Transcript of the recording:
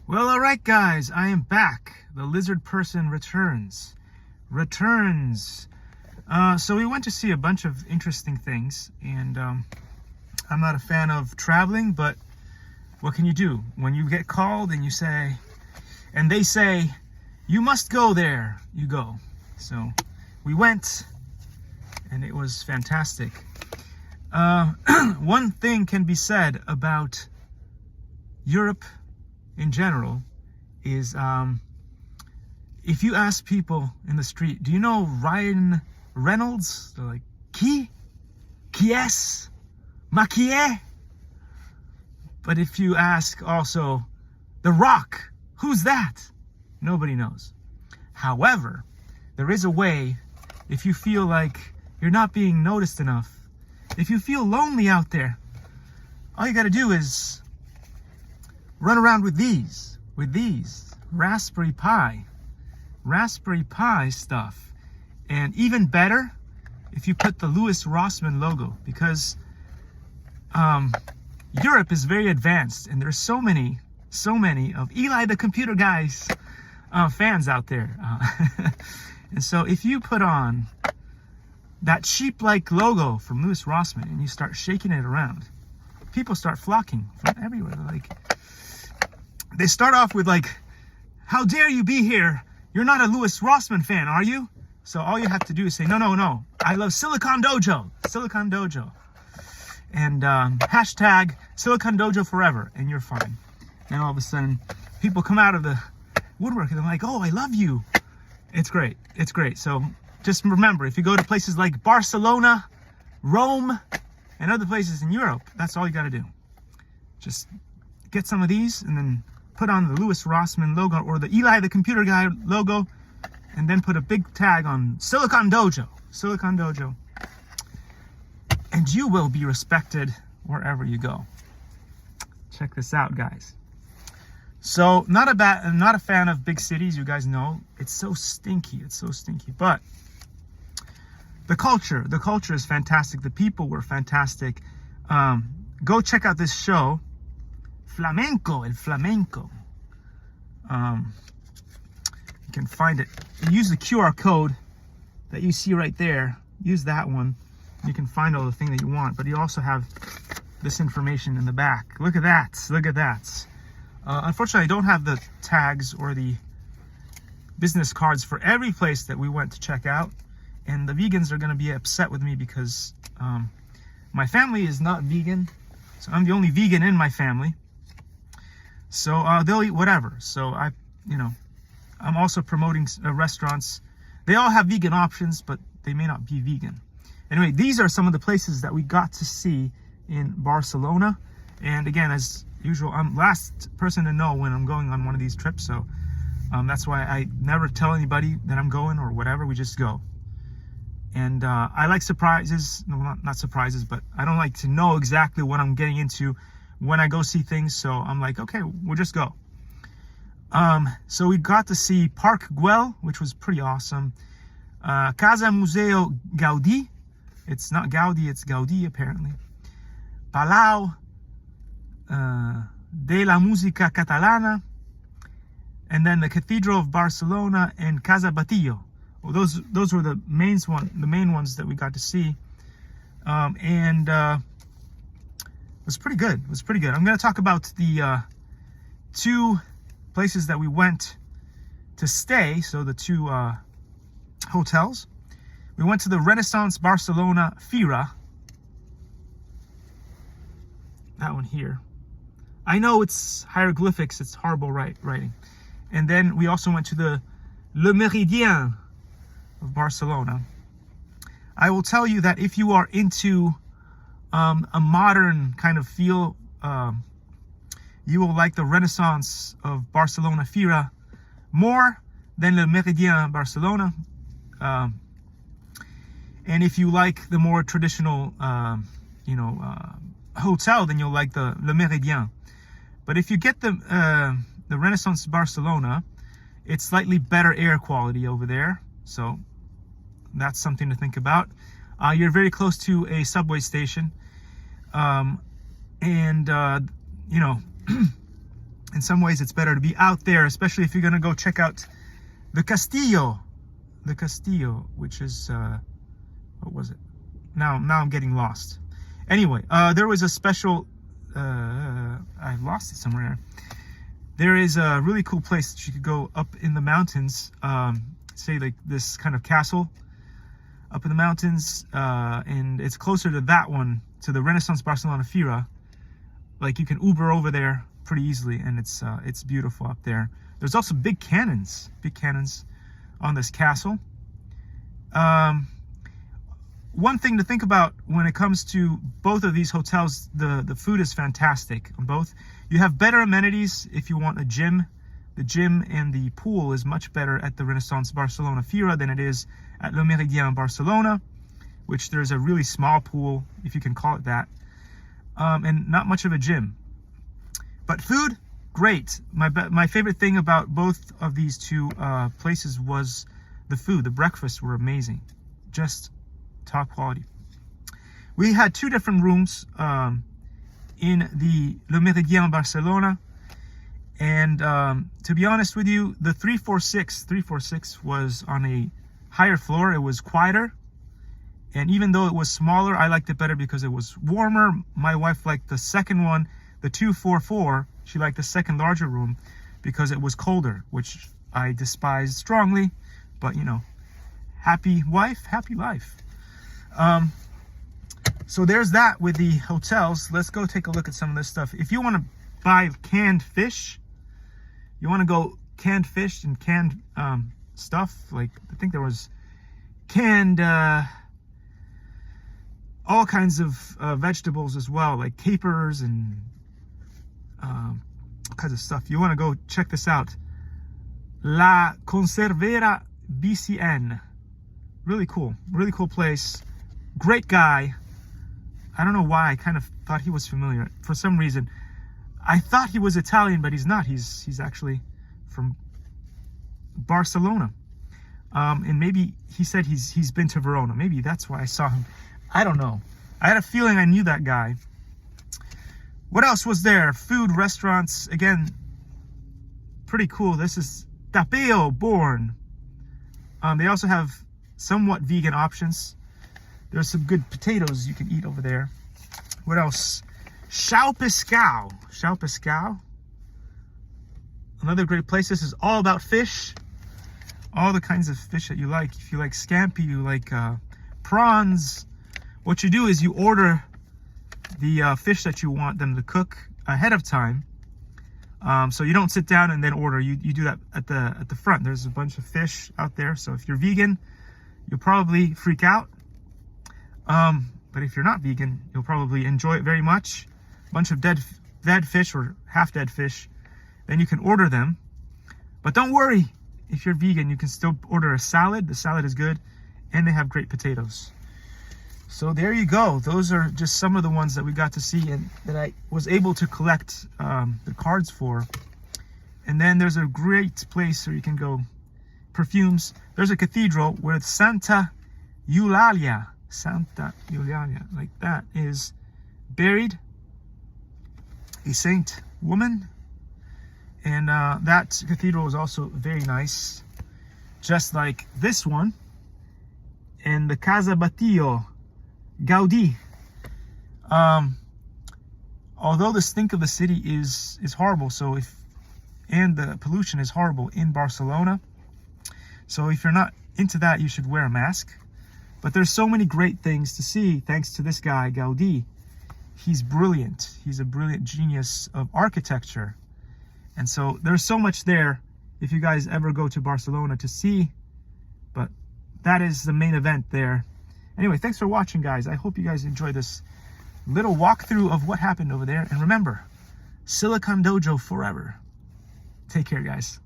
Well, all right, guys, I am back. The lizard person returns. So we went to see a bunch of interesting things, and I'm not a fan of traveling, but what can you do? When you get called and they say, you must go there, you go. So we went, and it was fantastic. One thing can be said about Europe in general is if you ask people in the street, do you know Ryan Reynolds? They're like, qui? Qui est? Ma qui est? But if you ask also, The Rock, who's that? Nobody knows. However, there is a way, if you feel like you're not being noticed enough, if you feel lonely out there, all you gotta do is run around with these Raspberry Pi stuff. And even better, if you put the Louis Rossmann logo, because Europe is very advanced, and there's so many of Eli the Computer Guy's fans out there. And so if you put on that sheep-like logo from Louis Rossmann and you start shaking it around, people start flocking from everywhere. They start off with like, how dare you be here? You're not a Louis Rossmann fan, are you? So all you have to do is say, no, I love Silicon Dojo. And hashtag Silicon Dojo forever, and you're fine. And all of a sudden, people come out of the woodwork and they're like, oh, I love you. It's great. So just remember, if you go to places like Barcelona, Rome, and other places in Europe, that's all you got to do. Just get some of these and then put on the Louis Rossmann logo or the Eli the Computer Guy logo, and then put a big tag on Silicon Dojo, and you will be respected wherever you go. Check this out, guys. So I'm not a fan of big cities, you guys know. It's so stinky, but the culture is fantastic. The people were fantastic. Go check out this show, El Flamenco. You can find it. You use the QR code that you see right there. Use that one. You can find all the thing that you want, but you also have this information in the back. Look at that. Unfortunately, I don't have the tags or the business cards for every place that we went to check out, and the vegans are going to be upset with me because my family is not vegan, so I'm the only vegan in my family. So they'll eat whatever. So I'm also promoting restaurants. They all have vegan options, but they may not be vegan. Anyway, these are some of the places that we got to see in Barcelona. And again, as usual, I'm last person to know when I'm going on one of these trips. So that's why I never tell anybody that I'm going or whatever. We just go. And I like surprises. No, not surprises, but I don't like to know exactly what I'm getting into when I go see things. So I'm like, okay, we'll just go. So we got to see Park Güell, which was pretty awesome. Casa Museo Gaudí. It's not Gaudi, it's Gaudí apparently. Palau de la Música Catalana. And then the Cathedral of Barcelona and Casa Batillo. Well, those were the main ones that we got to see. And it was pretty good. I'm going to talk about the two places that we went to stay. So the two hotels. We went to the Renaissance Barcelona Fira. That one here. I know it's hieroglyphics. It's horrible writing. And then we also went to the Le Méridien of Barcelona. I will tell you that if you are into a modern kind of feel, you will like the Renaissance of Barcelona Fira more than Le Méridien Barcelona. And if you like the more traditional, hotel, then you'll like the Le Méridien. But if you get the Renaissance Barcelona, it's slightly better air quality over there. So that's something to think about. You're very close to a subway station. in some ways it's better to be out there, especially if you're going to go check out the Castillo, which is what was it? Now I'm getting lost. Anyway, there was a special I've lost it somewhere. There is a really cool place that you could go up in the mountains, say like this kind of castle up in the mountains, and it's closer to that one, to the Renaissance Barcelona Fira. Like you can Uber over there pretty easily, and it's beautiful up there. There's also big cannons on this castle. One thing to think about when it comes to both of these hotels, the food is fantastic on both. You have better amenities if you want a gym. The gym and the pool is much better at the Renaissance Barcelona Fira than it is at Le Méridien Barcelona, which there's a really small pool, if you can call it that, and not much of a gym. But food, great. My favorite thing about both of these two places was the food. The breakfasts were amazing, just top quality. We had two different rooms in the Le Méridien Barcelona, and to be honest with you, the 346 was on a higher floor. It was quieter, and even though it was smaller, I liked it better because it was warmer. My wife liked the second one, the 244. She liked the second larger room because it was colder, which I despise strongly, but you know, happy wife, happy life. So there's that with the hotels. Let's go take a look at some of this stuff. If you want to buy canned fish, you want to go canned fish and canned stuff, like I think there was canned all kinds of vegetables as well, like capers and all kinds of stuff. You want to go check this out. La Conservera BCN. Really cool place. Great guy. I don't know why, I kind of thought he was familiar. For some reason, I thought he was Italian, but he's not. He's actually from Barcelona. And maybe he said he's been to Verona. Maybe that's why I saw him. I don't know. I had a feeling I knew that guy. What else was there? Food, restaurants. Again, pretty cool. This is Tapeo Born. They also have somewhat vegan options. There's some good potatoes you can eat over there. What else? Chao Pescao. Another great place. This is all about fish. All the kinds of fish that you like. If you like scampi, you like prawns. What you do is you order the fish that you want them to cook ahead of time. So you don't sit down and then order. You do that at the front. There's a bunch of fish out there. So if you're vegan, you'll probably freak out. But if you're not vegan, you'll probably enjoy it very much. A bunch of dead fish or half dead fish. Then you can order them. But don't worry, if you're vegan, you can still order a salad. The salad is good, and they have great potatoes. So there you go. Those are just some of the ones that we got to see and that I was able to collect the cards for. And then there's a great place where you can go. Perfumes. There's a cathedral where Santa Eulalia, like that, is buried. A saint woman. And that cathedral is also very nice. Just like this one. And the Casa Batlló Gaudí. Although the stink of the city is horrible, and the pollution is horrible in Barcelona, so if you're not into that, you should wear a mask. But there's so many great things to see thanks to this guy Gaudí. He's brilliant. He's a brilliant genius of architecture, and so there's so much there if you guys ever go to Barcelona to see. But that is the main event there. Anyway, thanks for watching, guys. I hope you guys enjoyed this little walkthrough of what happened over there. And remember, Silicon Dojo forever. Take care, guys.